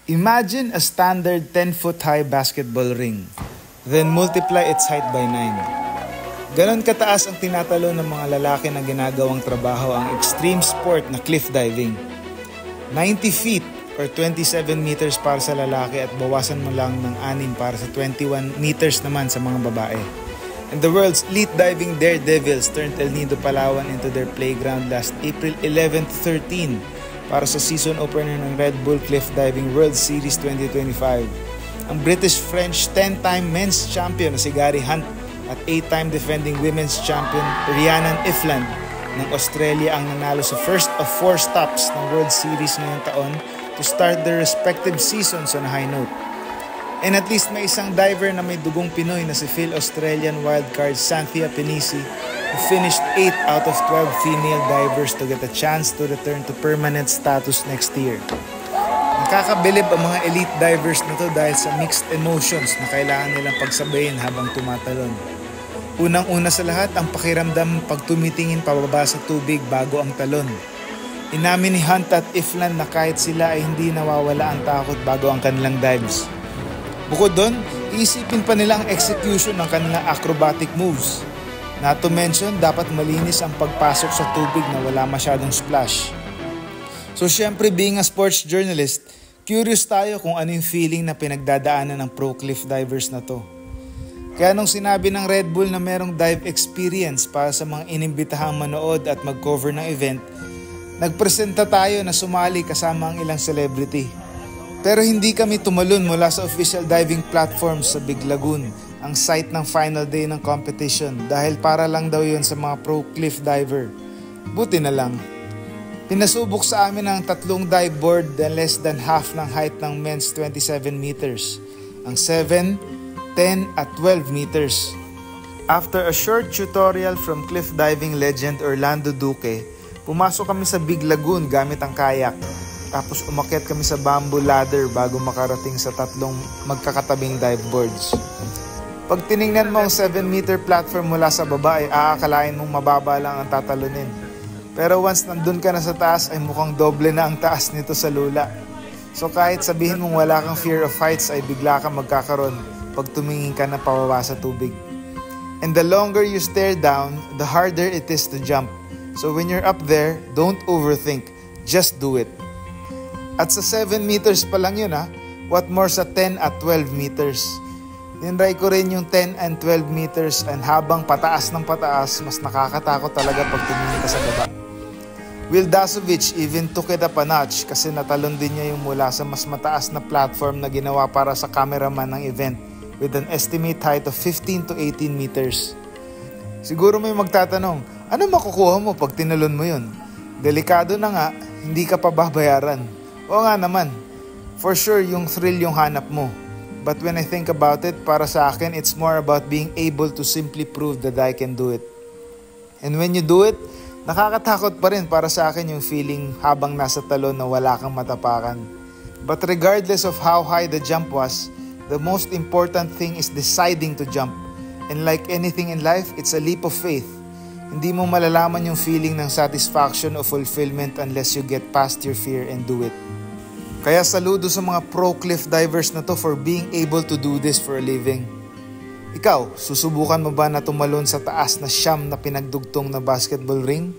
Imagine a standard 10-foot high basketball ring, then multiply its height by 9. Ganon kataas ang tinatalo ng mga lalaki na ginagawang trabaho ang extreme sport na cliff diving. 90 feet or 27 meters para sa lalaki at bawasan mo lang ng 6 para sa 21 meters naman sa mga babae. And the world's elite diving daredevils turned El Nido, Palawan into their playground last April 11 to 13 para sa season opener ng Red Bull Cliff Diving World Series 2025. Ang British-French 10-time men's champion na si Gary Hunt at 8-time defending women's champion Rhiannon Ifland ng Australia ang nanalo sa first of 4 stops ng World Series ngayong taon to start their respective seasons on a high note. And at least may isang diver na may dugong Pinoy na si Phil Australian wildcard Santhia Penisi who finished 8 out of 12 female divers to get a chance to return to permanent status next year. Nakakabilib ang mga elite divers na to dahil sa mixed emotions na kailangan nilang pagsabayin habang tumatalon. Unang-una sa lahat ang pakiramdam pag tumitingin pababa sa tubig bago ang talon. Inamin ni Hunt at Ifland na kahit sila ay hindi nawawala ang takot bago ang kanilang dives. Bukod doon, iisipin pa nila ang execution ng kanilang acrobatic moves. Not to mention, dapat malinis ang pagpasok sa tubig na wala masyadong splash. So syempre, being a sports journalist, curious tayo kung ano yung feeling na pinagdadaanan ng pro cliff divers na to. Kaya nung sinabi ng Red Bull na merong dive experience para sa mga inimbitahang manood at mag-cover ng event, nagpresenta tayo na sumali kasama ang ilang celebrity. Pero hindi kami tumalon mula sa official diving platforms sa Big Lagoon, ang site ng final day ng competition, dahil para lang daw yun sa mga pro cliff diver. Buti na lang. Pinasubok sa amin ang 3 dive board na less than half ng height ng men's 27 meters, ang 7, 10 at 12 meters. After a short tutorial from cliff diving legend Orlando Duque, pumasok kami sa Big Lagoon gamit ang kayak. Tapos umakyat kami sa bamboo ladder bago makarating sa 3 magkakatabing dive boards. Pag tiningnan mo ang 7-meter platform mula sa baba ay aakalain mong mababa lang ang tatalunin. Pero once nandun ka na sa taas ay mukhang doble na ang taas nito sa lula. So kahit sabihin mong wala kang fear of heights ay bigla kang magkakaroon pag tumingin ka na pababa sa tubig. And the longer you stare down, the harder it is to jump. So when you're up there, don't overthink. Just do it. At sa 7 meters pa lang yun what more sa 10 at 12 meters. Tinry ko rin yung 10 and 12 meters and habang pataas ng pataas, mas nakakatakot talaga pag tumingin ka sa baba. Will Dasovich even took it up a notch kasi natalon din niya yung mula sa mas mataas na platform na ginawa para sa cameraman ng event with an estimate height of 15 to 18 meters. Siguro may magtatanong, ano makukuha mo pag tinalon mo yun? Delikado na nga, hindi ka pa babayaran. Oo nga naman, for sure yung thrill yung hanap mo. But when I think about it, para sa akin, it's more about being able to simply prove that I can do it. And when you do it, nakakatakot pa rin para sa akin yung feeling habang nasa talon na wala kang matapakan. But regardless of how high the jump was, the most important thing is deciding to jump. And like anything in life, it's a leap of faith. Hindi mo malalaman yung feeling ng satisfaction o fulfillment unless you get past your fear and do it. Kaya saludo sa mga pro cliff divers na to for being able to do this for a living. Ikaw, susubukan mo ba na tumalon sa taas na siyam na pinagdugtong na basketball ring?